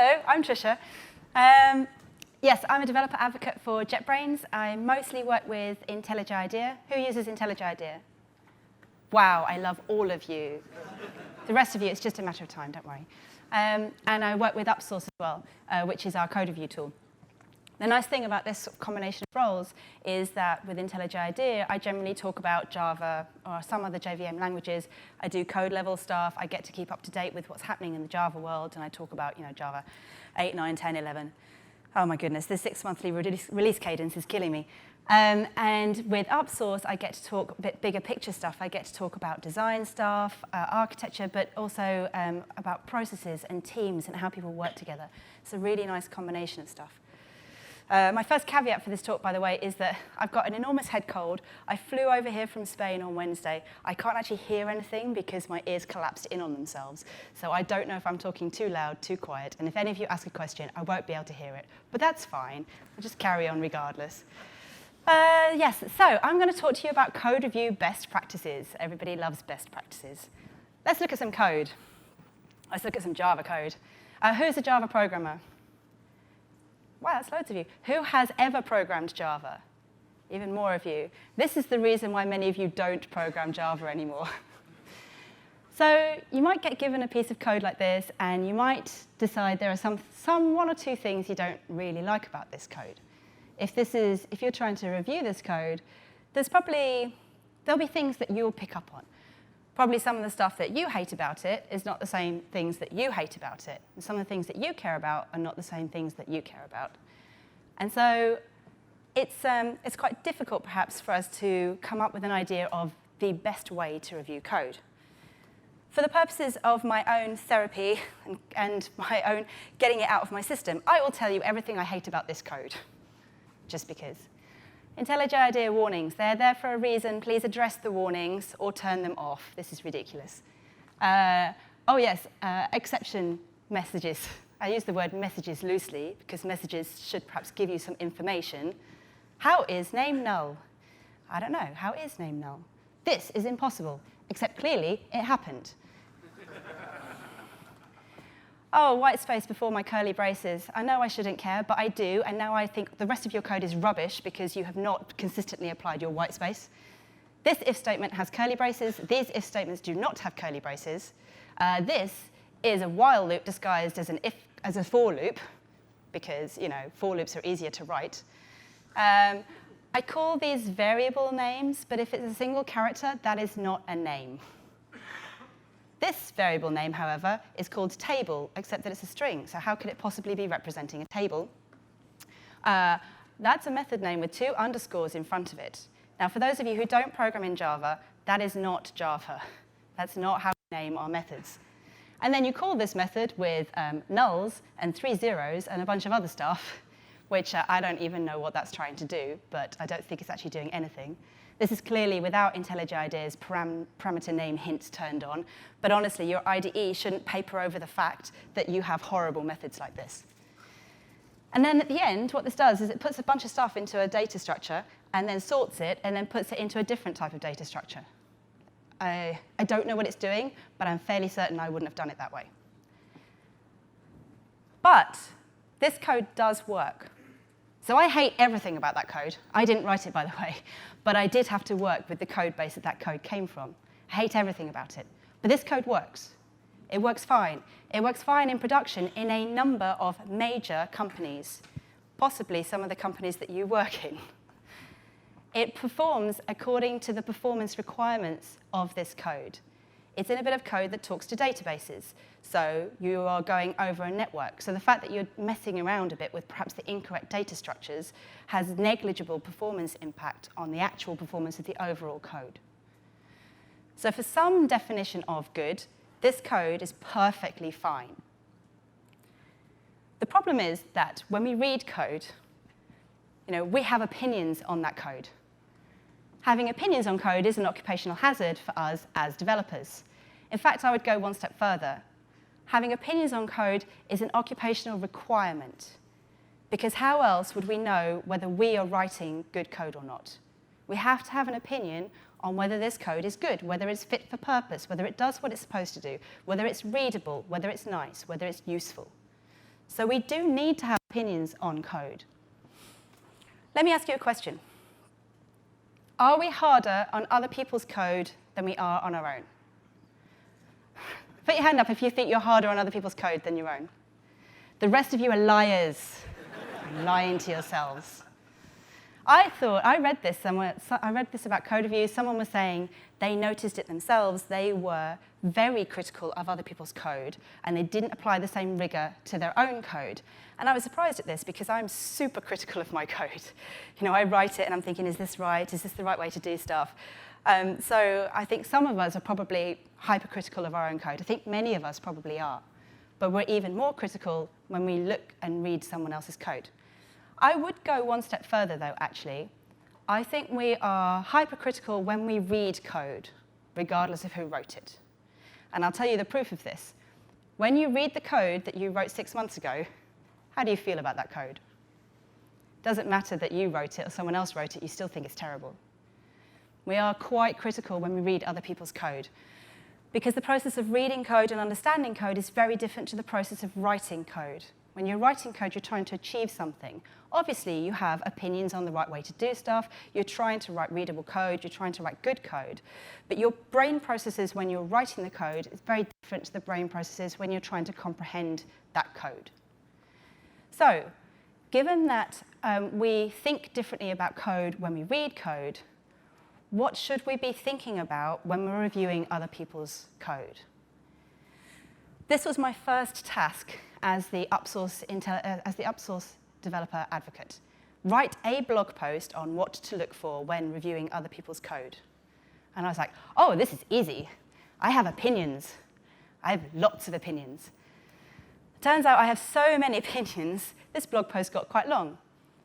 Hello, I'm Trisha. Yes, I'm a developer advocate for JetBrains. I mostly work with IntelliJ IDEA. Who uses IntelliJ IDEA? Wow, I love all of you. The rest of you, it's just a matter of time, don't worry. And I work with Upsource as well, which is our code review tool. The nice thing about this combination of roles is that with IntelliJ IDEA, I generally talk about Java or some other JVM languages. I do code level stuff. I get to keep up to date with what's happening in the Java world, and I talk about Java 8, 9, 10, 11. Oh my goodness, this 6-monthly release cadence is killing me. And with Upsource, I get to talk a bit bigger picture stuff. I get to talk about design stuff, architecture, but also about processes and teams and how people work together. It's a really nice combination of stuff. My first caveat for this talk, by the way, is that I've got an enormous head cold. I flew over here from Spain on Wednesday. I can't actually hear anything because my ears collapsed in on themselves. So I don't know if I'm talking too loud, too quiet. And if any of you ask a question, I won't be able to hear it. But that's fine. I'll just carry on regardless. Yes, so I'm going to talk to you about code review best practices. Everybody loves best practices. Let's look at some code. Let's look at some Java code. Who's a Java programmer? Wow, that's loads of you. Who has ever programmed Java? Even more of you. This is the reason why many of you don't program Java anymore. So you might get given a piece of code like this, and you might decide there are some one or two things you don't really like about this code. If you're trying to review this code, there'll be things that you'll pick up on. Probably some of the stuff that you hate about it is not the same things that you hate about it. And some of the things that you care about are not the same things that you care about. And so it's quite difficult, perhaps, for us to come up with an idea of the best way to review code. For the purposes of my own therapy and my own getting it out of my system, I will tell you everything I hate about this code, just because. IntelliJ IDEA warnings, they're there for a reason. Please address the warnings or turn them off. This is ridiculous. Oh yes, exception messages. I use the word messages loosely because messages should perhaps give you some information. How is name null? I don't know. How is name null? This is impossible, except clearly it happened. Oh, white space before my curly braces. I know I shouldn't care, but I do, and now I think the rest of your code is rubbish because you have not consistently applied your white space. This if statement has curly braces. These if statements do not have curly braces. This is a while loop disguised as a for loop, because for loops are easier to write. I call these variable names, but if it's a single character, that is not a name. This variable name, however, is called table, except that it's a string. So how could it possibly be representing a table? That's a method name with 2 underscores in front of it. Now, for those of you who don't program in Java, that is not Java. That's not how we name our methods. And then you call this method with nulls and 3 zeros and a bunch of other stuff, which I don't even know what that's trying to do, but I don't think it's actually doing anything. This is clearly without IntelliJ IDEA's parameter name hints turned on. But honestly, your IDE shouldn't paper over the fact that you have horrible methods like this. And then at the end, what this does is it puts a bunch of stuff into a data structure and then sorts it and then puts it into a different type of data structure. I don't know what it's doing, but I'm fairly certain I wouldn't have done it that way. But this code does work. So I hate everything about that code. I didn't write it, by the way. But I did have to work with the code base that code came from. I hate everything about it. But this code works. It works fine. It works fine in production in a number of major companies, possibly some of the companies that you work in. It performs according to the performance requirements of this code. It's in a bit of code that talks to databases. So you are going over a network. So the fact that you're messing around a bit with perhaps the incorrect data structures has negligible performance impact on the actual performance of the overall code. So for some definition of good, this code is perfectly fine. The problem is that when we read code, we have opinions on that code. Having opinions on code is an occupational hazard for us as developers. In fact, I would go one step further. Having opinions on code is an occupational requirement, because how else would we know whether we are writing good code or not? We have to have an opinion on whether this code is good, whether it's fit for purpose, whether it does what it's supposed to do, whether it's readable, whether it's nice, whether it's useful. So we do need to have opinions on code. Let me ask you a question. Are we harder on other people's code than we are on our own? Put your hand up if you think you're harder on other people's code than your own. The rest of you are liars. You're lying to yourselves. I read this somewhere. I read this about code reviews. Someone was saying they noticed it themselves. They were very critical of other people's code, and they didn't apply the same rigor to their own code. And I was surprised at this because I'm super critical of my code. You know, I write it and I'm thinking, is this right? Is this the right way to do stuff? So I think some of us are probably hypercritical of our own code. I think many of us probably are. But we're even more critical when we look and read someone else's code. I would go one step further, though, actually. I think we are hypercritical when we read code, regardless of who wrote it. And I'll tell you the proof of this. When you read the code that you wrote 6 months ago, how do you feel about that code? Doesn't matter that you wrote it or someone else wrote it, you still think it's terrible. We are quite critical when we read other people's code, because the process of reading code and understanding code is very different to the process of writing code. When you're writing code, you're trying to achieve something. Obviously, you have opinions on the right way to do stuff. You're trying to write readable code. You're trying to write good code. But your brain processes when you're writing the code is very different to the brain processes when you're trying to comprehend that code. So, given that we think differently about code when we read code, what should we be thinking about when we're reviewing other people's code? This was my first task as the upsource developer advocate. Write a blog post on what to look for when reviewing other people's code. And I was like, oh, this is easy. I have opinions. I have lots of opinions. Turns out I have so many opinions, this blog post got quite long.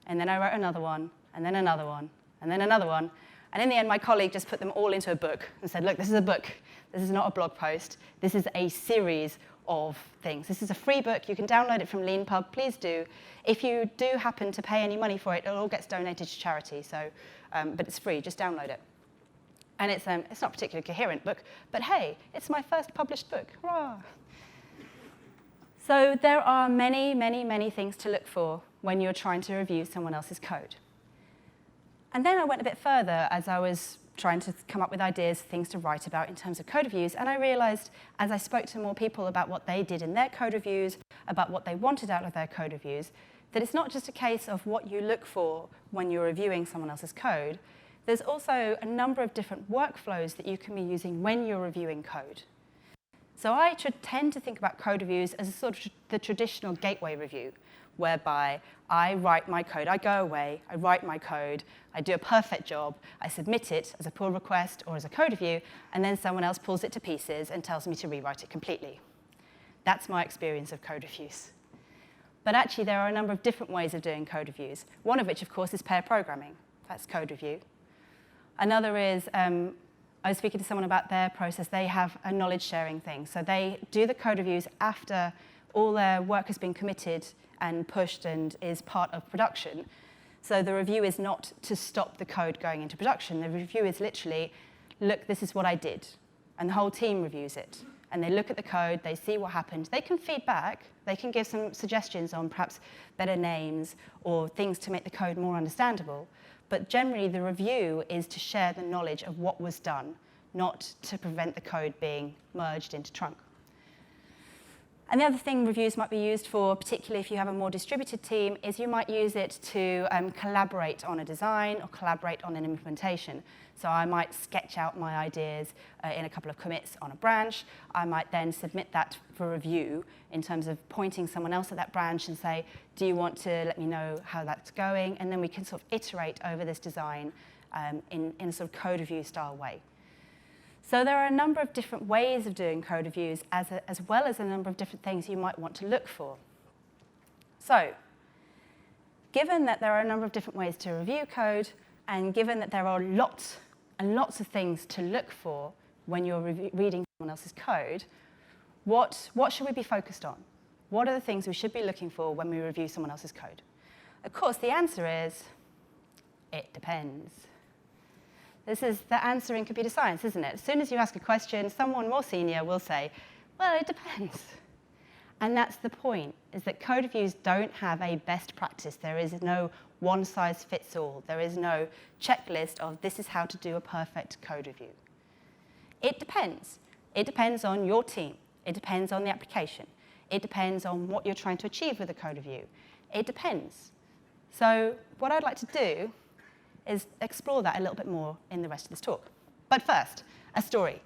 And then I wrote another one, and then another one, and then another one. And in the end, my colleague just put them all into a book and said, look, this is a book. This is not a blog post. This is a series of things. This is a free book. You can download it from LeanPub. Please do. If you do happen to pay any money for it, it all gets donated to charity. So, but it's free. Just download it. And it's not a particularly coherent book, but hey, it's my first published book. Hurrah! So there are many, many, many things to look for when you're trying to review someone else's code. And then I went a bit further as I was trying to come up with ideas, things to write about in terms of code reviews. And I realized, as I spoke to more people about what they did in their code reviews, about what they wanted out of their code reviews, that it's not just a case of what you look for when you're reviewing someone else's code. There's also a number of different workflows that you can be using when you're reviewing code. So I tend to think about code reviews as a sort of the traditional gateway review, whereby I write my code, I go away, I write my code, I do a perfect job, I submit it as a pull request or as a code review, and then someone else pulls it to pieces and tells me to rewrite it completely. That's my experience of code reviews. But actually, there are a number of different ways of doing code reviews, one of which, of course, is pair programming. That's code review. Another is, I was speaking to someone about their process. They have a knowledge sharing thing. So they do the code reviews after all their work has been committed and pushed and is part of production. So the review is not to stop the code going into production. The review is literally, look, this is what I did. And the whole team reviews it. And they look at the code, they see what happened. They can feed back. They can give some suggestions on perhaps better names or things to make the code more understandable. But generally, the review is to share the knowledge of what was done, not to prevent the code being merged into trunk. And the other thing reviews might be used for, particularly if you have a more distributed team, is you might use it to collaborate on a design or collaborate on an implementation. So I might sketch out my ideas in a couple of commits on a branch. I might then submit that for review in terms of pointing someone else at that branch and say, do you want to let me know how that's going? And then we can sort of iterate over this design in a sort of code review style way. So there are a number of different ways of doing code reviews, as well as a number of different things you might want to look for. So given that there are a number of different ways to review code, and given that there are lots and lots of things to look for when you're reading someone else's code, what should we be focused on? What are the things we should be looking for when we review someone else's code? Of course, the answer is, it depends. This is the answer in computer science, isn't it? As soon as you ask a question, someone more senior will say, well, it depends. And that's the point, is that code reviews don't have a best practice. There is no one-size-fits-all. There is no checklist of this is how to do a perfect code review. It depends. It depends on your team. It depends on the application. It depends on what you're trying to achieve with a code review. It depends. So what I'd like to do is explore that a little bit more in the rest of this talk. But first, a story.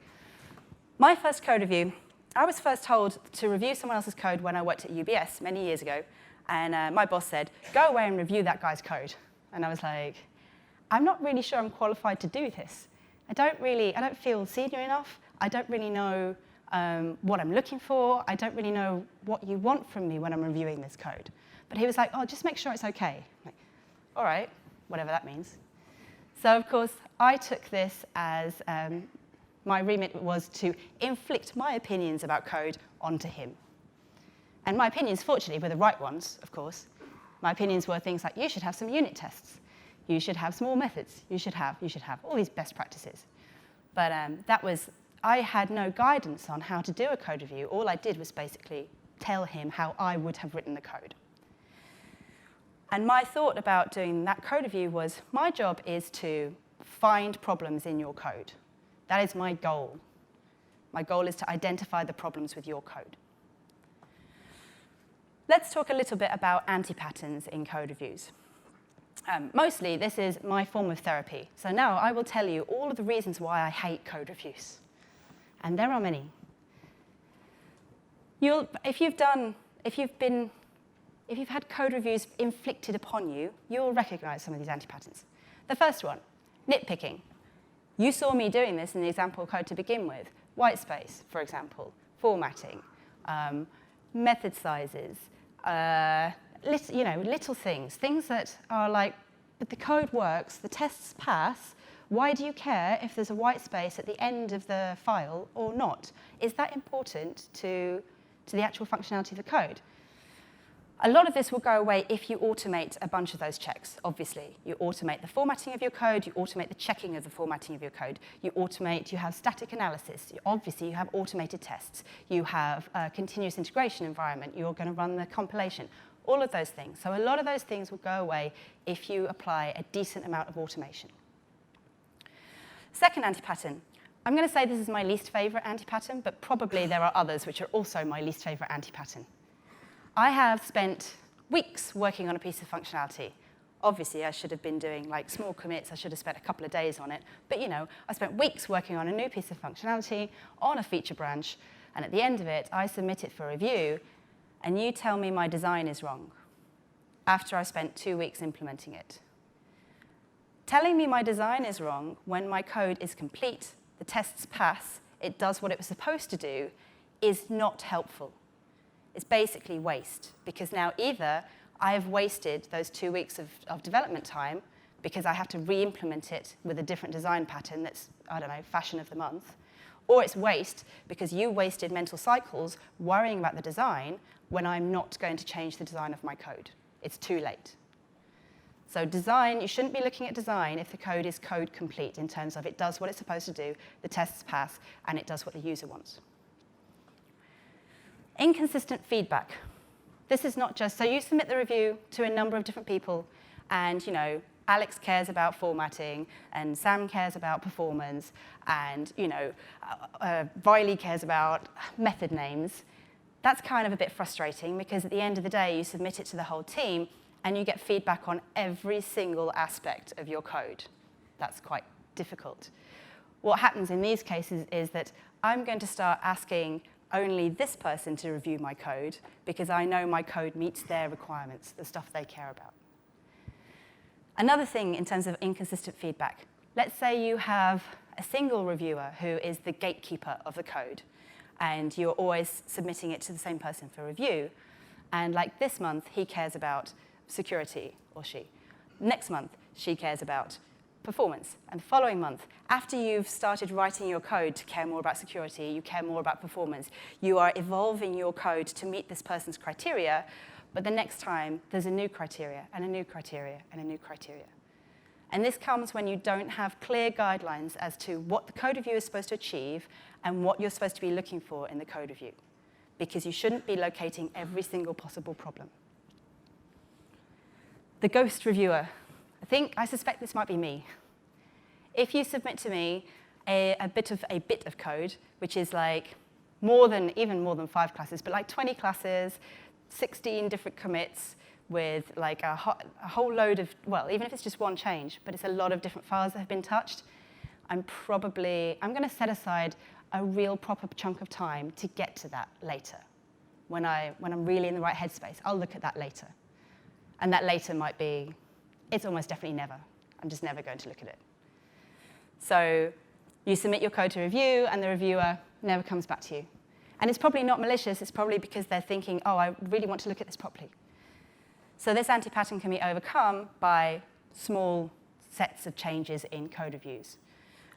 My first code review, I was first told to review someone else's code when I worked at UBS many years ago. And my boss said, go away and review that guy's code. And I was like, I'm not really sure I'm qualified to do this. I don't feel senior enough. I don't really know what I'm looking for. I don't really know what you want from me when I'm reviewing this code. But he was like, oh, just make sure it's OK. I'm like, all right, whatever that means. So, of course, I took this as my remit was to inflict my opinions about code onto him. And my opinions, fortunately, were the right ones, of course. My opinions were things like, you should have some unit tests. You should have small methods. You should have all these best practices. But I had no guidance on how to do a code review. All I did was basically tell him how I would have written the code. And my thought about doing that code review was, my job is to find problems in your code. That is my goal. My goal is to identify the problems with your code. Let's talk a little bit about anti-patterns in code reviews. Mostly, this is my form of therapy. So now I will tell you all of the reasons why I hate code reviews. And there are many. If you've had code reviews inflicted upon you, you'll recognize some of these anti-patterns. The first one, nitpicking. You saw me doing this in the example code to begin with. White space, for example, formatting, method sizes, little things that are like, but the code works, the tests pass. Why do you care if there's a white space at the end of the file or not? Is that important to the actual functionality of the code? A lot of this will go away if you automate a bunch of those checks, obviously. You automate the formatting of your code, you automate the checking of the formatting of your code, you have static analysis, obviously you have automated tests, you have a continuous integration environment, you're going to run the compilation, all of those things. So a lot of those things will go away if you apply a decent amount of automation. Second anti-pattern. I'm going to say this is my least favorite anti-pattern, but probably there are others which are also my least favorite anti-pattern. I have spent weeks working on a piece of functionality. Obviously, I should have been doing like small commits. I should have spent a couple of days on it. But I spent weeks working on a new piece of functionality on a feature branch. And at the end of it, I submit it for review. And you tell me my design is wrong after I spent 2 weeks implementing it. Telling me my design is wrong when my code is complete, the tests pass, it does what it was supposed to do, is not helpful. It's basically waste, because now either I have wasted those 2 weeks of development time because I have to re-implement it with a different design pattern that's, I don't know, fashion of the month, or it's waste because you wasted mental cycles worrying about the design when I'm not going to change the design of my code. It's too late. So design, you shouldn't be looking at design if the code is code complete in terms of it does what it's supposed to do, the tests pass, and it does what the user wants. Inconsistent feedback. This is not just, so you submit the review to a number of different people, and Alex cares about formatting, and Sam cares about performance, and Riley cares about method names. That's kind of a bit frustrating, because at the end of the day, you submit it to the whole team, and you get feedback on every single aspect of your code. That's quite difficult. What happens in these cases is that I'm going to start asking only this person to review my code because I know my code meets their requirements, the stuff they care about. Another thing in terms of inconsistent feedback, let's say you have a single reviewer who is the gatekeeper of the code, and you're always submitting it to the same person for review. And like this month, he cares about security, or she. Next month, she cares about performance. And the following month, after you've started writing your code to care more about security, you care more about performance, you are evolving your code to meet this person's criteria, but the next time, there's a new criteria, and a new criteria, and a new criteria. And this comes when you don't have clear guidelines as to what the code review is supposed to achieve and what you're supposed to be looking for in the code review. because you shouldn't be locating every single possible problem. The ghost reviewer. I suspect this might be me. If you submit to me a bit of code, which is like even more than 5 classes, but like 20 classes, 16 different commits with like a whole load of, well, even if it's just one change, but it's a lot of different files that have been touched, I'm going to set aside a real proper chunk of time to get to that later. When I'm really in the right headspace, I'll look at that later. And that later might be, it's almost definitely never. I'm just never going to look at it. So you submit your code to review, and the reviewer never comes back to you. And it's probably not malicious. It's probably because they're thinking, oh, I really want to look at this properly. So this anti-pattern can be overcome by small sets of changes in code reviews.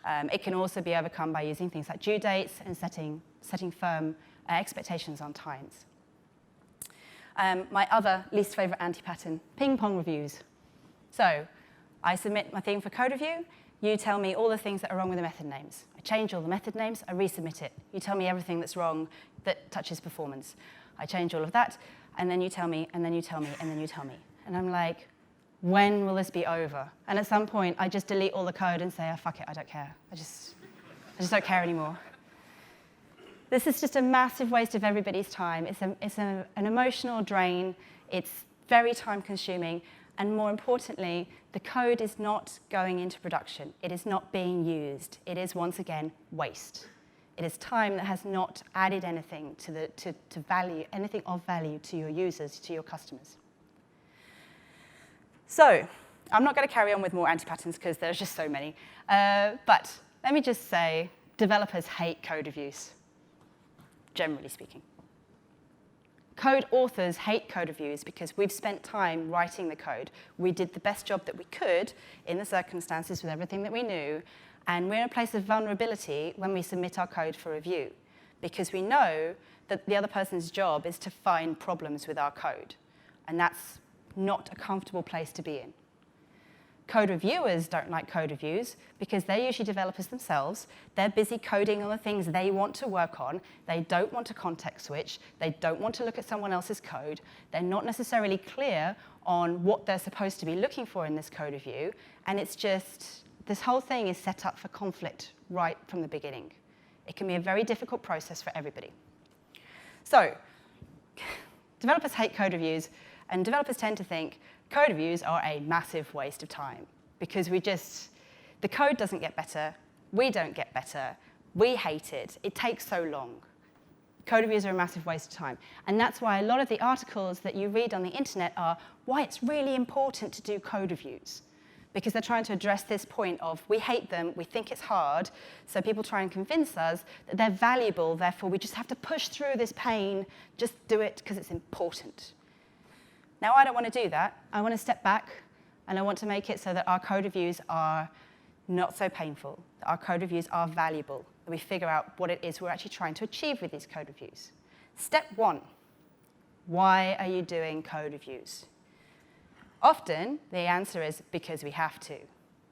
It can also be overcome by using things like due dates and setting firm expectations on times. My other least favorite anti-pattern, ping-pong reviews. So I submit my thing for code review. You tell me all the things that are wrong with the method names. I change all the method names. I resubmit it. You tell me everything that's wrong that touches performance. I change all of that, and then you tell me, and then you tell me, and then you tell me. And I'm like, when will this be over? And at some point, I just delete all the code and say, oh, fuck it, I don't care. I just don't care anymore. This is just a massive waste of everybody's time. It's an emotional drain. It's very time-consuming. And more importantly, the code is not going into production. It is not being used. It is, once again, waste. It is time that has not added anything to value, anything of value to your users, to your customers. So I'm not going to carry on with more anti-patterns because there's just so many. But let me just say, developers hate code reviews, generally speaking. Code authors hate code reviews because we've spent time writing the code. We did the best job that we could in the circumstances with everything that we knew, and we're in a place of vulnerability when we submit our code for review because we know that the other person's job is to find problems with our code, and that's not a comfortable place to be in. Code reviewers don't like code reviews because they're usually developers themselves. They're busy coding on the things they want to work on. They don't want to context switch. They don't want to look at someone else's code. They're not necessarily clear on what they're supposed to be looking for in this code review. And it's just, this whole thing is set up for conflict right from the beginning. It can be a very difficult process for everybody. So developers hate code reviews, and developers tend to think code reviews are a massive waste of time because the code doesn't get better, we don't get better, we hate it, it takes so long. Code reviews are a massive waste of time. And that's why a lot of the articles that you read on the internet are why it's really important to do code reviews. Because they're trying to address this point of we hate them, we think it's hard, so people try and convince us that they're valuable, therefore we just have to push through this pain, just do it because it's important. Now, I don't want to do that. I want to step back, and I want to make it so that our code reviews are not so painful, that our code reviews are valuable, that we figure out what it is we're actually trying to achieve with these code reviews. Step 1, why are you doing code reviews? Often, the answer is because we have to.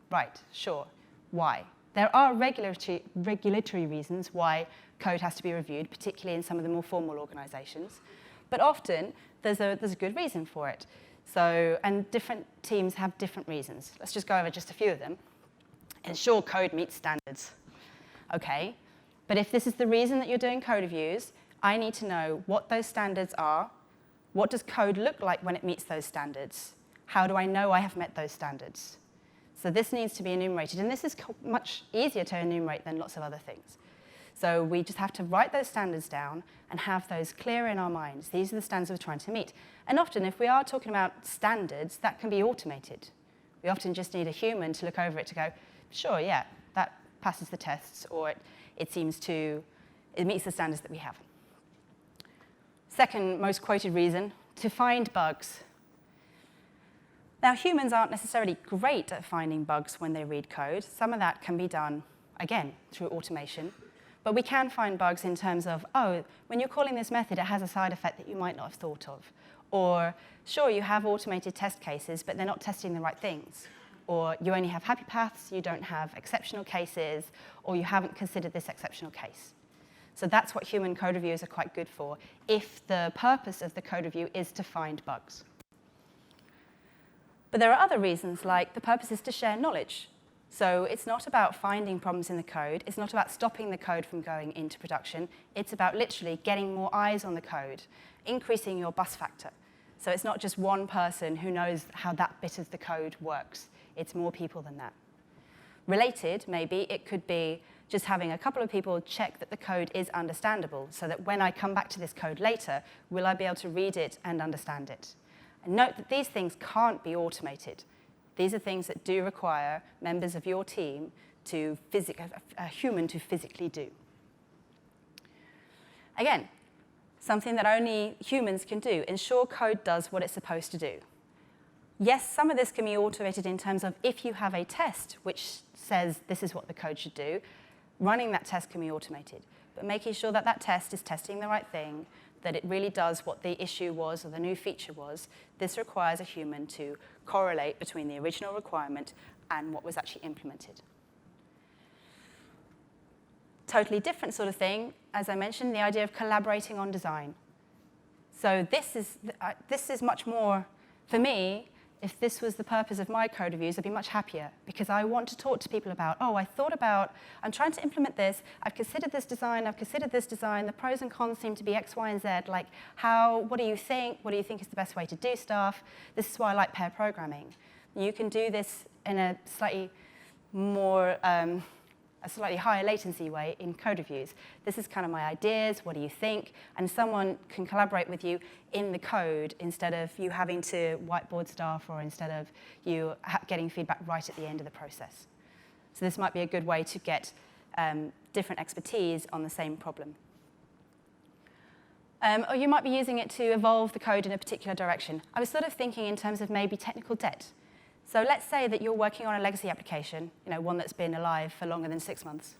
Right, sure. Why? There are regulatory reasons why code has to be reviewed, particularly in some of the more formal organizations. But often, there's a good reason for it. So, and different teams have different reasons. Let's just go over just a few of them. Ensure code meets standards. OK, but if this is the reason that you're doing code reviews, I need to know what those standards are. What does code look like when it meets those standards? How do I know I have met those standards? So this needs to be enumerated. And this is much easier to enumerate than lots of other things. So we just have to write those standards down and have those clear in our minds. These are the standards we're trying to meet. And often, if we are talking about standards, that can be automated. We often just need a human to look over it to go, sure, yeah, that passes the tests, or it meets the standards that we have. Second most quoted reason, to find bugs. Now, humans aren't necessarily great at finding bugs when they read code. Some of that can be done, again, through automation. But we can find bugs in terms of, oh, when you're calling this method, it has a side effect that you might not have thought of. Or, sure, you have automated test cases, but they're not testing the right things. Or you only have happy paths, you don't have exceptional cases, or you haven't considered this exceptional case. So that's what human code reviews are quite good for, if the purpose of the code review is to find bugs. But there are other reasons, like the purpose is to share knowledge. So it's not about finding problems in the code. It's not about stopping the code from going into production. It's about literally getting more eyes on the code, increasing your bus factor. So it's not just one person who knows how that bit of the code works. It's more people than that. Related, maybe, it could be just having a couple of people check that the code is understandable, so that when I come back to this code later, will I be able to read it and understand it? And note that these things can't be automated. These are things that do require members of your team to a human to physically do. Again, something that only humans can do. Ensure code does what it's supposed to do. Yes, some of this can be automated in terms of if you have a test which says this is what the code should do, running that test can be automated. But making sure that that test is testing the right thing, that it really does what the issue was or the new feature was, this requires a human to correlate between the original requirement and what was actually implemented. Totally different sort of thing, as I mentioned, the idea of collaborating on design. So this is much more, for me, if this was the purpose of my code reviews, I'd be much happier, because I want to talk to people about, oh, I'm trying to implement this, I've considered this design, the pros and cons seem to be X, Y, and Z, like what do you think is the best way to do stuff? This is why I like pair programming. You can do this in a slightly higher latency way in code reviews. This is kind of my ideas, what do you think? And someone can collaborate with you in the code instead of you having to whiteboard stuff or instead of you getting feedback right at the end of the process. So this might be a good way to get different expertise on the same problem. Or you might be using it to evolve the code in a particular direction. I was sort of thinking in terms of maybe technical debt. So let's say that you're working on a legacy application, one that's been alive for longer than 6 months.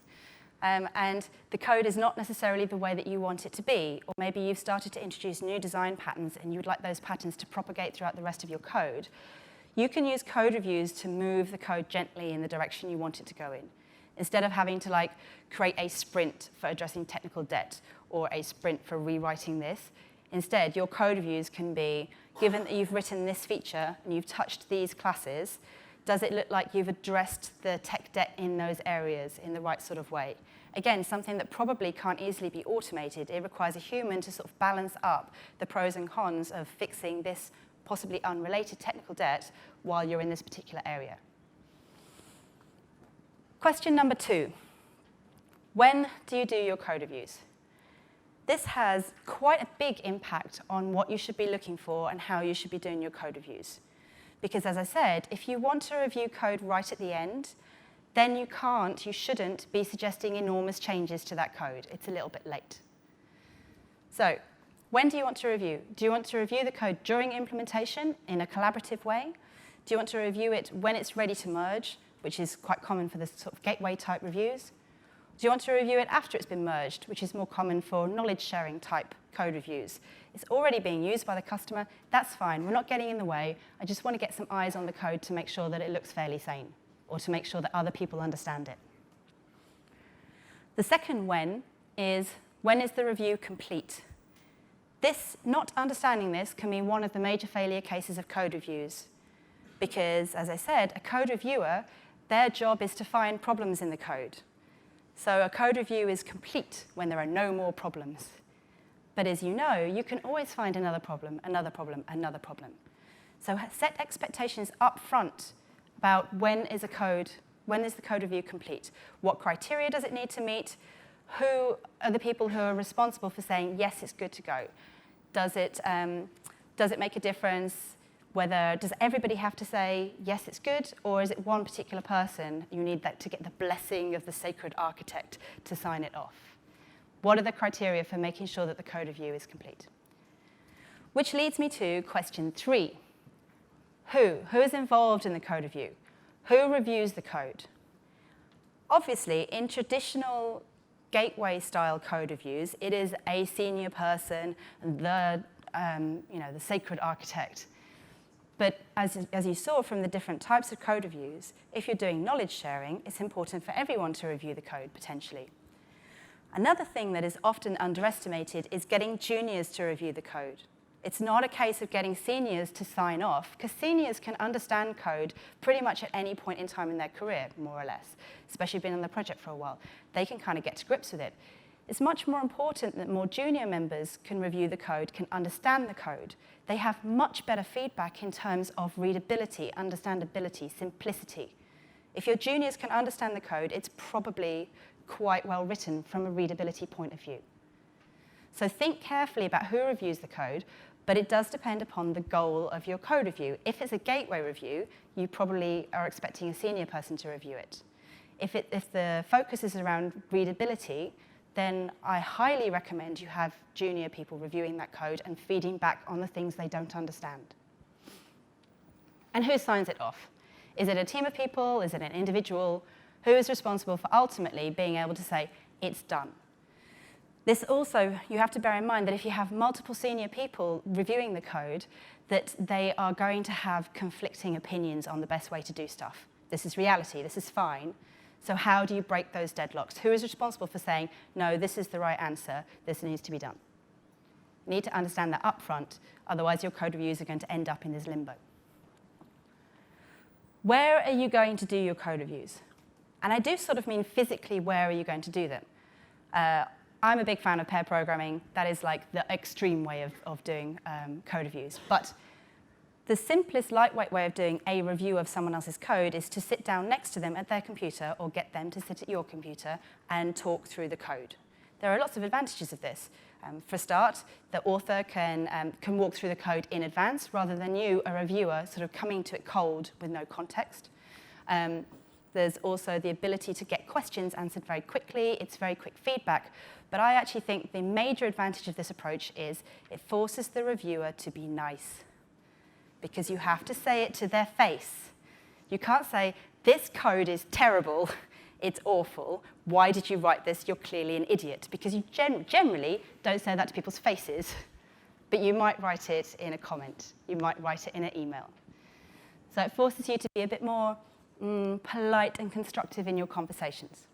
And the code is not necessarily the way that you want it to be. Or maybe you've started to introduce new design patterns and you'd like those patterns to propagate throughout the rest of your code. You can use code reviews to move the code gently in the direction you want it to go in, instead of having to create a sprint for addressing technical debt or a sprint for rewriting this. Instead, your code reviews can be, given that you've written this feature and you've touched these classes, does it look like you've addressed the tech debt in those areas in the right sort of way? Again, something that probably can't easily be automated. It requires a human to sort of balance up the pros and cons of fixing this possibly unrelated technical debt while you're in this particular area. Question number 2. When do you do your code reviews? This has quite a big impact on what you should be looking for and how you should be doing your code reviews. Because as I said, if you want to review code right at the end, then you shouldn't be suggesting enormous changes to that code. It's a little bit late. So when do you want to review? Do you want to review the code during implementation in a collaborative way? Do you want to review it when it's ready to merge, which is quite common for the sort of gateway type reviews? Do you want to review it after it's been merged, which is more common for knowledge sharing type code reviews? It's already being used by the customer. That's fine. We're not getting in the way. I just want to get some eyes on the code to make sure that it looks fairly sane, or to make sure that other people understand it. The second when is the review complete? Not understanding this can be one of the major failure cases of code reviews. Because, as I said, a code reviewer, their job is to find problems in the code. So a code review is complete when there are no more problems. But as you know, you can always find another problem, another problem, another problem. So set expectations up front about when is the code review complete? What criteria does it need to meet? Who are the people who are responsible for saying, yes, it's good to go? Does it make a difference? Does everybody have to say, yes, it's good, or is it one particular person you need that to get the blessing of the sacred architect to sign it off? What are the criteria for making sure that the code review is complete? Which leads me to question 3. Who is involved in the code review? Who reviews the code? Obviously, in traditional gateway-style code reviews, it is a senior person, the sacred architect. But as you saw from the different types of code reviews, if you're doing knowledge sharing, it's important for everyone to review the code, potentially. Another thing that is often underestimated is getting juniors to review the code. It's not a case of getting seniors to sign off, because seniors can understand code pretty much at any point in time in their career, more or less, especially being on the project for a while. They can kind of get to grips with it. It's much more important that more junior members can review the code, can understand the code. They have much better feedback in terms of readability, understandability, simplicity. If your juniors can understand the code, it's probably quite well written from a readability point of view. So think carefully about who reviews the code, but it does depend upon the goal of your code review. If it's a gateway review, you probably are expecting a senior person to review it. If the focus is around readability, then I highly recommend you have junior people reviewing that code and feeding back on the things they don't understand. And who signs it off? Is it a team of people? Is it an individual? Who is responsible for ultimately being able to say, it's done? This also, you have to bear in mind that if you have multiple senior people reviewing the code, that they are going to have conflicting opinions on the best way to do stuff. This is reality, this is fine. So how do you break those deadlocks? Who is responsible for saying, no, this is the right answer, this needs to be done? You need to understand that up front, otherwise your code reviews are going to end up in this limbo. Where are you going to do your code reviews? And I do sort of mean physically, where are you going to do them? I'm a big fan of pair programming. That is like the extreme way of doing code reviews. But the simplest, lightweight way of doing a review of someone else's code is to sit down next to them at their computer or get them to sit at your computer and talk through the code. There are lots of advantages of this. For a start, the author can walk through the code in advance rather than you, a reviewer, sort of coming to it cold with no context. There's also the ability to get questions answered very quickly. It's very quick feedback. But I actually think the major advantage of this approach is it forces the reviewer to be nice, because you have to say it to their face. You can't say, this code is terrible, it's awful, why did you write this, you're clearly an idiot, because you generally don't say that to people's faces, but you might write it in a comment, you might write it in an email. So it forces you to be a bit more polite and constructive in your conversations.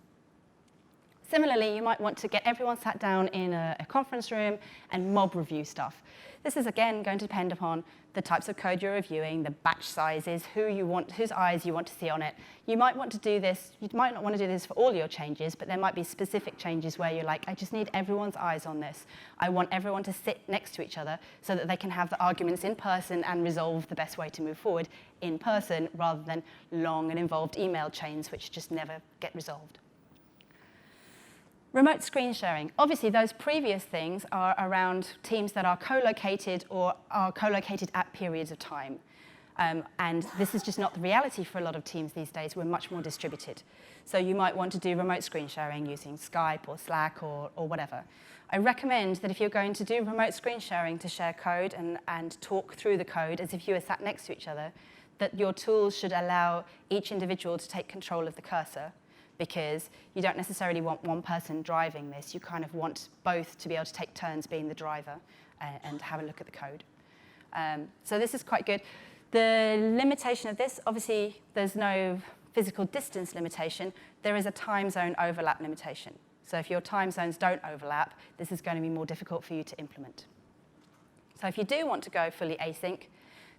Similarly, you might want to get everyone sat down in a conference room and mob review stuff. This is, again, going to depend upon the types of code you're reviewing, the batch sizes, whose eyes you want to see on it. You might want to do this, you might not want to do this for all your changes, but there might be specific changes where you're like, I just need everyone's eyes on this. I want everyone to sit next to each other so that they can have the arguments in person and resolve the best way to move forward in person, rather than long and involved email chains which just never get resolved. Remote screen sharing. Obviously, those previous things are around teams that are co-located or are co-located at periods of time. And this is just not the reality for a lot of teams these days. We're much more distributed. So you might want to do remote screen sharing using Skype or Slack or whatever. I recommend that if you're going to do remote screen sharing to share code and talk through the code as if you were sat next to each other, that your tools should allow each individual to take control of the cursor, because you don't necessarily want one person driving this. You kind of want both to be able to take turns being the driver and have a look at the code. So this is quite good. The limitation of this, obviously, there's no physical distance limitation. There is a time zone overlap limitation. So if your time zones don't overlap, this is going to be more difficult for you to implement. So if you do want to go fully async,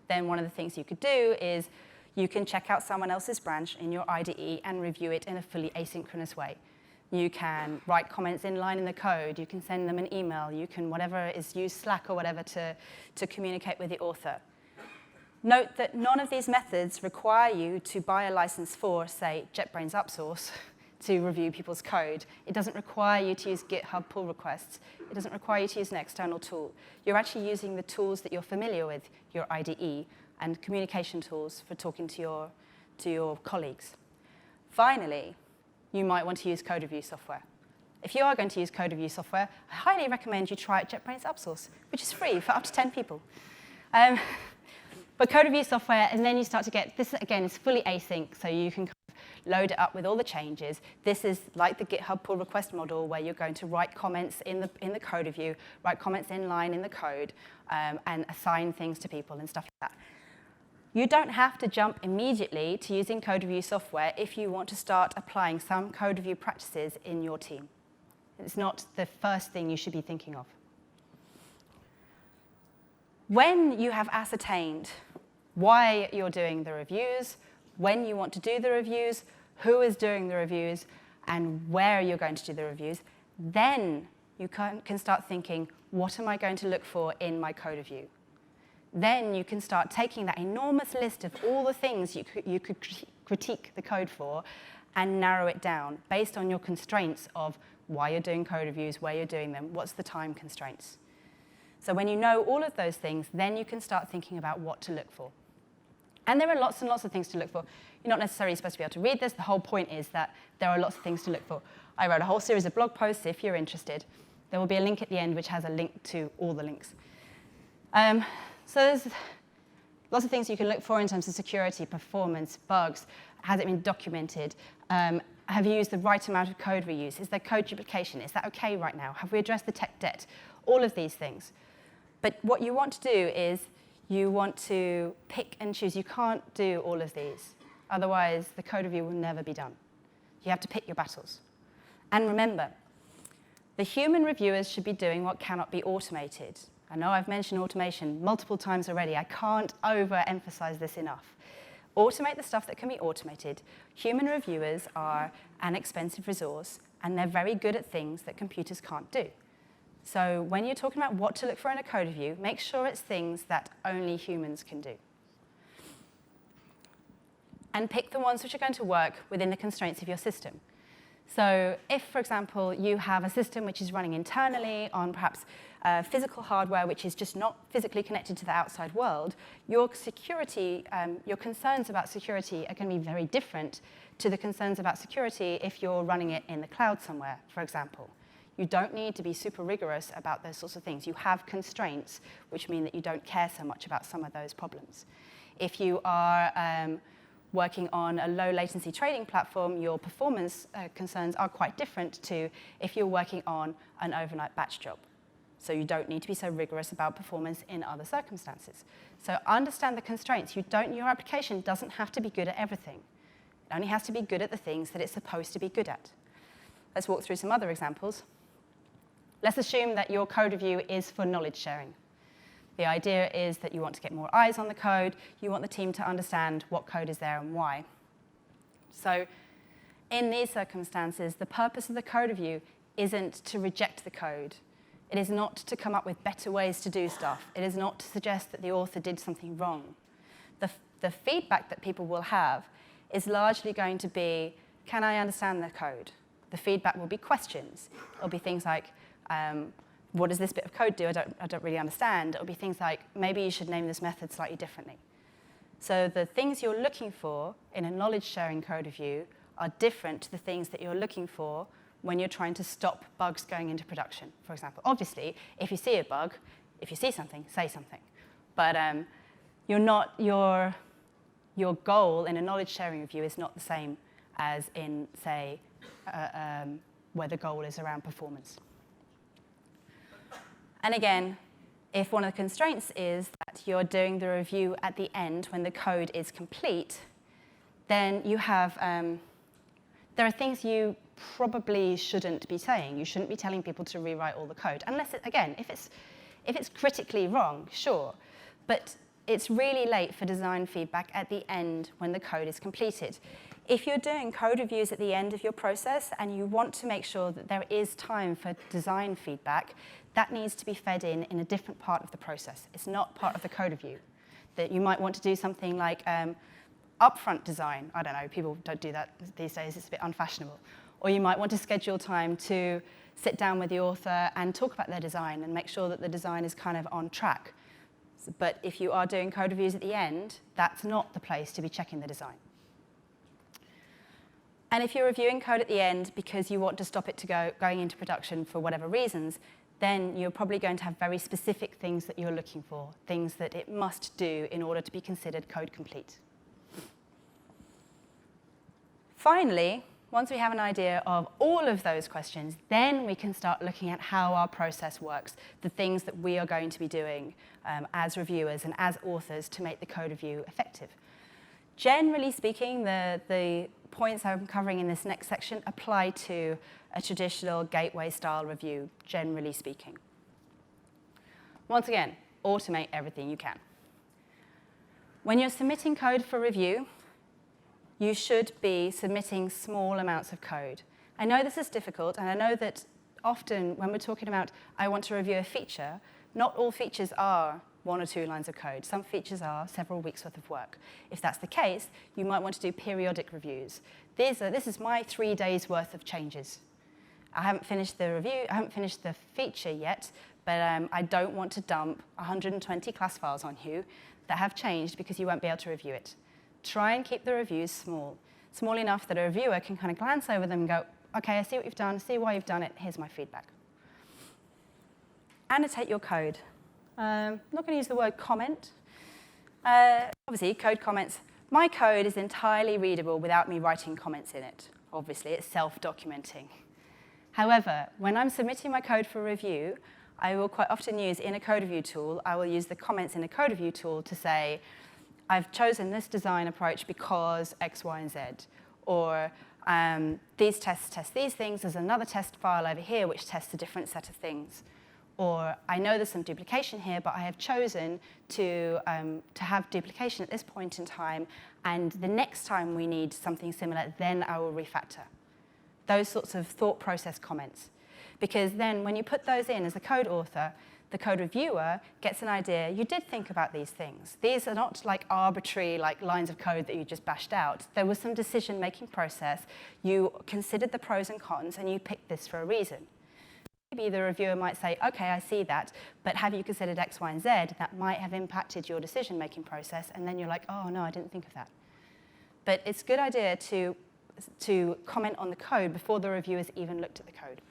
then one of the things you could do is you can check out someone else's branch in your IDE and review it in a fully asynchronous way. You can write comments in line in the code. You can send them an email. You can, use Slack or whatever to communicate with the author. Note that none of these methods require you to buy a license for, say, JetBrains UpSource to review people's code. It doesn't require you to use GitHub pull requests. It doesn't require you to use an external tool. You're actually using the tools that you're familiar with, your IDE, and communication tools for talking to your colleagues. Finally, you might want to use code review software. If you are going to use code review software, I highly recommend you try out JetBrains UpSource, which is free for up to 10 people. But code review software, and then you start to get, this again is fully async, so you can load it up with all the changes. This is like the GitHub pull request model, where you're going to write comments in the code review, write comments in line in the code, and assign things to people and stuff like that. You don't have to jump immediately to using code review software if you want to start applying some code review practices in your team. It's not the first thing you should be thinking of. When you have ascertained why you're doing the reviews, when you want to do the reviews, who is doing the reviews, and where you're going to do the reviews, then you can start thinking, what am I going to look for in my code review? Then you can start taking that enormous list of all the things you could critique the code for and narrow it down based on your constraints of why you're doing code reviews, where you're doing them, what's the time constraints. So when you know all of those things, then you can start thinking about what to look for. And there are lots and lots of things to look for. You're not necessarily supposed to be able to read this. The whole point is that there are lots of things to look for. I wrote a whole series of blog posts if you're interested. There will be a link at the end which has a link to all the links. So there's lots of things you can look for in terms of security, performance, bugs. Has it been documented? Have you used the right amount of code reuse? Is there code duplication? Is that OK right now? Have we addressed the tech debt? All of these things. But what you want to do is you want to pick and choose. You can't do all of these. Otherwise, the code review will never be done. You have to pick your battles. And remember, the human reviewers should be doing what cannot be automated. I know I've mentioned automation multiple times already. I can't overemphasize this enough. Automate the stuff that can be automated. Human reviewers are an expensive resource, and they're very good at things that computers can't do. So when you're talking about what to look for in a code review, make sure it's things that only humans can do. And pick the ones which are going to work within the constraints of your system. So if, for example, you have a system which is running internally on perhaps physical hardware which is just not physically connected to the outside world, your security, your concerns about security are going to be very different to the concerns about security if you're running it in the cloud somewhere, for example. You don't need to be super rigorous about those sorts of things. You have constraints which mean that you don't care so much about some of those problems. If you are working on a low latency trading platform, your performance concerns are quite different to if you're working on an overnight batch job. So you don't need to be so rigorous about performance in other circumstances. So understand the constraints. Your application doesn't have to be good at everything. It only has to be good at the things that it's supposed to be good at. Let's walk through some other examples. Let's assume that your code review is for knowledge sharing. The idea is that you want to get more eyes on the code. You want the team to understand what code is there and why. So in these circumstances, the purpose of the code review isn't to reject the code. It is not to come up with better ways to do stuff. It is not to suggest that the author did something wrong. The feedback that people will have is largely going to be, can I understand the code? The feedback will be questions. It'll be things like, what does this bit of code do? I don't really understand. It'll be things like, maybe you should name this method slightly differently. So the things you're looking for in a knowledge-sharing code review are different to the things that you're looking for when you're trying to stop bugs going into production, for example. Obviously, if you see a bug, if you see something, say something. But your goal in a knowledge-sharing review is not the same as in, say, where the goal is around performance. And again, if one of the constraints is that you're doing the review at the end when the code is complete, then you have, there are things you probably shouldn't be saying. You shouldn't be telling people to rewrite all the code. Unless, again, if it's critically wrong, sure. But it's really late for design feedback at the end when the code is completed. If you're doing code reviews at the end of your process and you want to make sure that there is time for design feedback, that needs to be fed in a different part of the process. It's not part of the code review. That you might want to do something like upfront design. I don't know, people don't do that these days. It's a bit unfashionable. Or you might want to schedule time to sit down with the author and talk about their design and make sure that the design is kind of on track. But if you are doing code reviews at the end, that's not the place to be checking the design. And if you're reviewing code at the end because you want to stop it going into production for whatever reasons, then you're probably going to have very specific things that you're looking for, things that it must do in order to be considered code complete. Finally, once we have an idea of all of those questions, then we can start looking at how our process works, the things that we are going to be doing as reviewers and as authors to make the code review effective. Generally speaking, the points I'm covering in this next section apply to a traditional gateway-style review, generally speaking. Once again, automate everything you can. When you're submitting code for review, you should be submitting small amounts of code. I know this is difficult, and I know that often when we're talking about I want to review a feature, not all features are 1 or 2 lines of code. Some features are several weeks' worth of work. If that's the case, you might want to do periodic reviews. This is my 3 days' worth of changes. I haven't finished the review, I haven't finished the feature yet, but I don't want to dump 120 class files on you that have changed because you won't be able to review it. Try and keep the reviews small enough that a reviewer can kind of glance over them and go, okay, I see what you've done, I see why you've done it, here's my feedback. Annotate your code. I'm not going to use the word comment. Obviously, code comments. My code is entirely readable without me writing comments in it. Obviously, it's self-documenting. However, when I'm submitting my code for review, I will quite often use in a code review tool, I will use the comments in a code review tool to say, I've chosen this design approach because X, Y, and Z. Or these tests test these things. There's another test file over here which tests a different set of things. Or I know there's some duplication here, but I have chosen to have duplication at this point in time, and the next time we need something similar, then I will refactor. Those sorts of thought process comments. Because then when you put those in as a code author, the code reviewer gets an idea, you did think about these things. These are not like arbitrary lines of code that you just bashed out. There was some decision-making process. You considered the pros and cons, and you picked this for a reason. Maybe the reviewer might say, OK, I see that, but have you considered X, Y, and Z? That might have impacted your decision-making process, and then you're like, oh, no, I didn't think of that. But it's a good idea to comment on the code before the reviewers even looked at the code.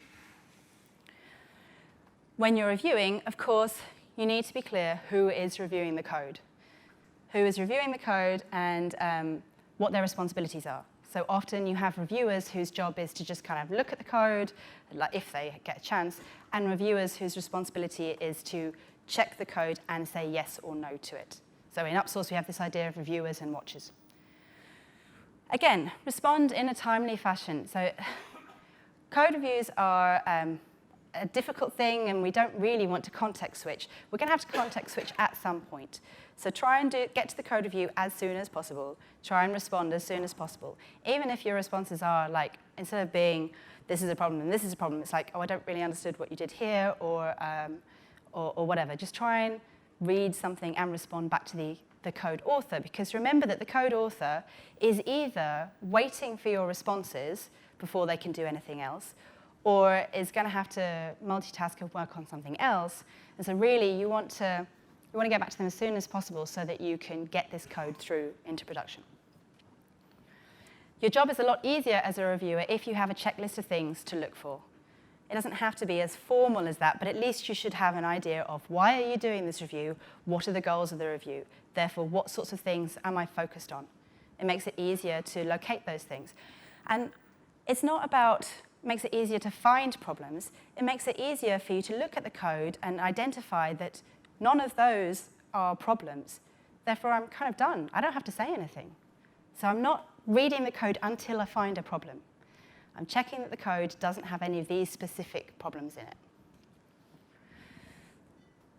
When you're reviewing, of course, you need to be clear who is reviewing the code. Who is reviewing the code and what their responsibilities are. So often you have reviewers whose job is to just kind of look at the code, like if they get a chance, and reviewers whose responsibility is to check the code and say yes or no to it. So in Upsource, we have this idea of reviewers and watchers. Again, respond in a timely fashion. So code reviews are a difficult thing, and we don't really want to context switch. We're going to have to context switch at some point. So try and get to the code review as soon as possible. Try and respond as soon as possible. Even if your responses are like, instead of being, this is a problem and this is a problem, it's like, oh, I don't really understood what you did here, or whatever. Just try and read something and respond back to the code author, because remember that the code author is either waiting for your responses before they can do anything else, or is going to have to multitask and work on something else. And so really, you want to get back to them as soon as possible so that you can get this code through into production. Your job is a lot easier as a reviewer if you have a checklist of things to look for. It doesn't have to be as formal as that, but at least you should have an idea of why are you doing this review, what are the goals of the review, therefore what sorts of things am I focused on. It makes it easier to locate those things. And it's not about makes it easier to find problems, it makes it easier for you to look at the code and identify that none of those are problems. Therefore, I'm kind of done. I don't have to say anything. So I'm not reading the code until I find a problem. I'm checking that the code doesn't have any of these specific problems in it.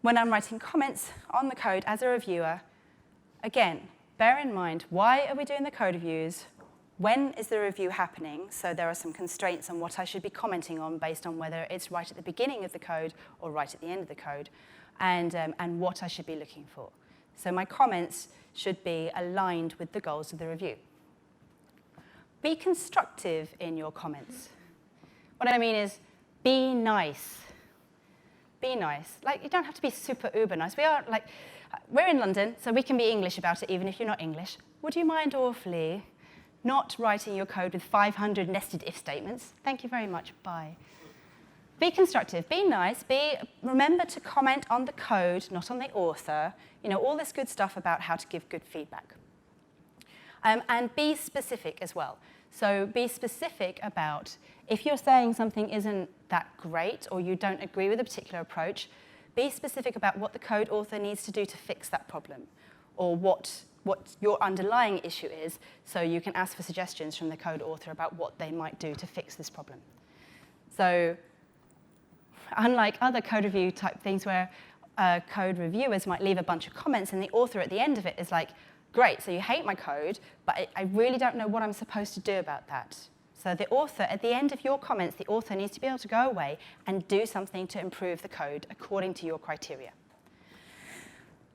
When I'm writing comments on the code as a reviewer, again, bear in mind, why are we doing the code reviews? When is the review happening? So there are some constraints on what I should be commenting on based on whether it's right at the beginning of the code or right at the end of the code, and what I should be looking for. So my comments should be aligned with the goals of the review. Be constructive in your comments. What I mean is, be nice. Be nice. Like, you don't have to be super uber nice. We're in London, so we can be English about it even if you're not English. Would you mind awfully not writing your code with 500 nested if statements? Thank you very much, bye. Be constructive, be nice, remember to comment on the code, not on the author. You know, all this good stuff about how to give good feedback. And be specific as well. So be specific about if you're saying something isn't that great or you don't agree with a particular approach, be specific about what the code author needs to do to fix that problem, or what what your underlying issue is, so you can ask for suggestions from the code author about what they might do to fix this problem. So unlike other code review type things where code reviewers might leave a bunch of comments and the author at the end of it is like, great, so you hate my code, but I really don't know what I'm supposed to do about that. So the author, at the end of your comments, the author needs to be able to go away and do something to improve the code according to your criteria.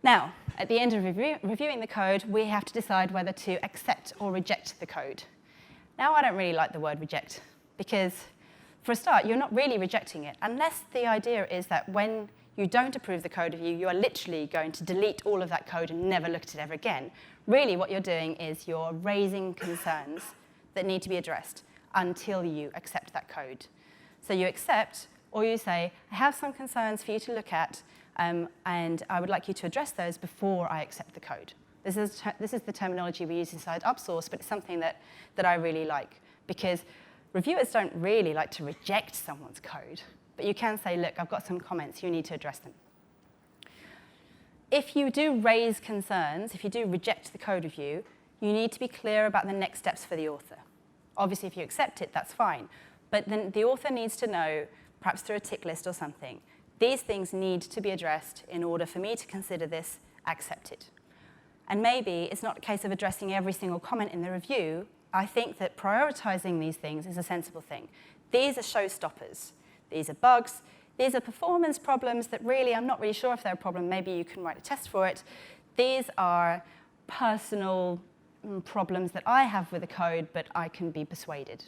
Now, at the end of reviewing the code, we have to decide whether to accept or reject the code. Now, I don't really like the word reject, because for a start, you're not really rejecting it, unless the idea is that when you don't approve the code review, you are literally going to delete all of that code and never look at it ever again. Really, what you're doing is you're raising concerns that need to be addressed until you accept that code. So you accept, or you say, I have some concerns for you to look at, and I would like you to address those before I accept the code. This is the terminology we use inside UpSource, but it's something that I really like, because reviewers don't really like to reject someone's code. But you can say, look, I've got some comments, you need to address them. If you do raise concerns, if you do reject the code review, you need to be clear about the next steps for the author. Obviously, if you accept it, that's fine. But then the author needs to know, perhaps through a tick list or something, these things need to be addressed in order for me to consider this accepted. And maybe it's not a case of addressing every single comment in the review. I think that prioritizing these things is a sensible thing. These are showstoppers. These are bugs. These are performance problems that really, I'm not really sure if they're a problem. Maybe you can write a test for it. These are personal problems that I have with the code, but I can be persuaded.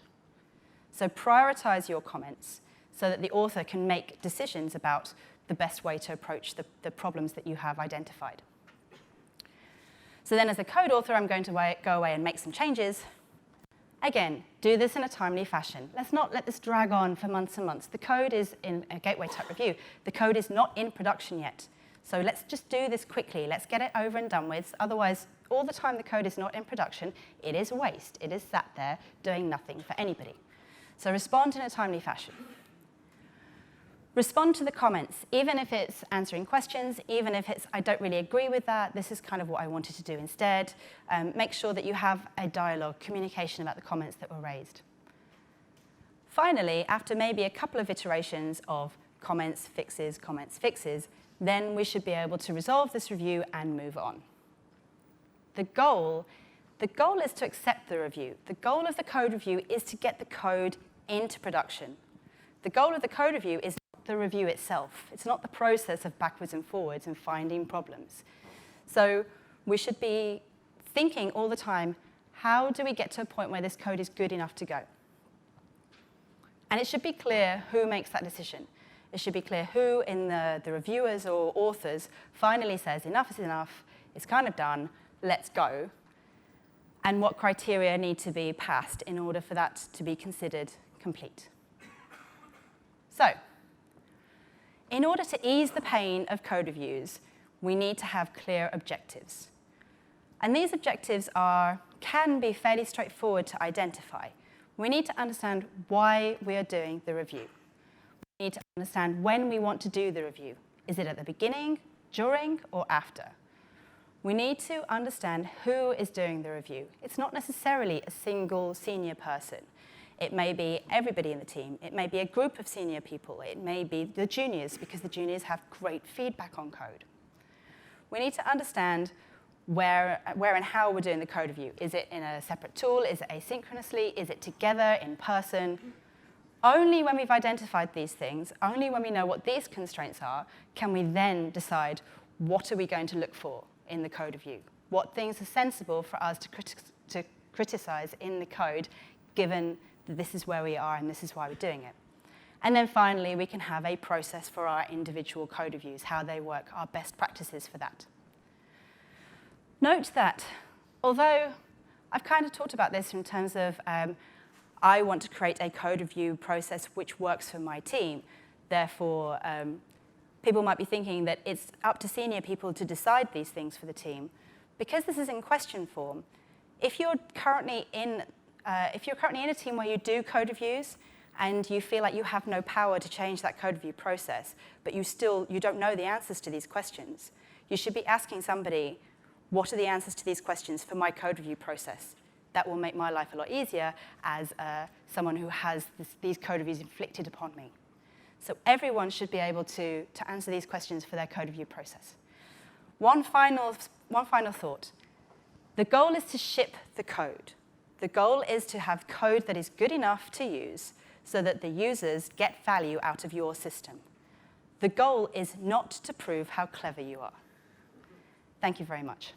So prioritize your comments so that the author can make decisions about the best way to approach the problems that you have identified. So then as a code author, I'm going to go away and make some changes. Again, do this in a timely fashion. Let's not let this drag on for months and months. The code is in a gateway type review. The code is not in production yet. So let's just do this quickly. Let's get it over and done with. Otherwise, all the time the code is not in production, it is a waste. It is sat there doing nothing for anybody. So respond in a timely fashion. Respond to the comments, even if it's answering questions, even if it's, I don't really agree with that, this is kind of what I wanted to do instead. Make sure that you have a dialogue, communication about the comments that were raised. Finally, after maybe a couple of iterations of comments, fixes, then we should be able to resolve this review and move on. The goal is to accept the review. The goal of the code review is to get the code into production. The goal of the code review is the review itself. It's not the process of backwards and forwards and finding problems. So we should be thinking all the time, how do we get to a point where this code is good enough to go? And it should be clear who makes that decision. It should be clear who in the reviewers or authors finally says, enough is enough, it's kind of done, let's go. And what criteria need to be passed in order for that to be considered complete. So, in order to ease the pain of code reviews, we need to have clear objectives. And these objectives can be fairly straightforward to identify. We need to understand why we are doing the review. We need to understand when we want to do the review. Is it at the beginning, during, or after? We need to understand who is doing the review. It's not necessarily a single senior person. It may be everybody in the team. It may be a group of senior people. It may be the juniors, because the juniors have great feedback on code. We need to understand where and how we're doing the code review. Is it in a separate tool? Is it asynchronously? Is it together, in person? Only when we've identified these things, only when we know what these constraints are, can we then decide what are we going to look for in the code review. What things are sensible for us to criticize in the code, given that this is where we are and this is why we're doing it. And then finally, we can have a process for our individual code reviews, how they work, our best practices for that. Note that, although I've kind of talked about this in terms of I want to create a code review process which works for my team, therefore people might be thinking that it's up to senior people to decide these things for the team. Because this is in question form, if you're currently in a team where you do code reviews and you feel like you have no power to change that code review process, but you don't know the answers to these questions, you should be asking somebody, What are the answers to these questions for my code review process? That will make my life a lot easier as someone who has these code reviews inflicted upon me. So everyone should be able to answer these questions for their code review process. One final thought. The goal is to ship the code. The goal is to have code that is good enough to use so that the users get value out of your system. The goal is not to prove how clever you are. Thank you very much.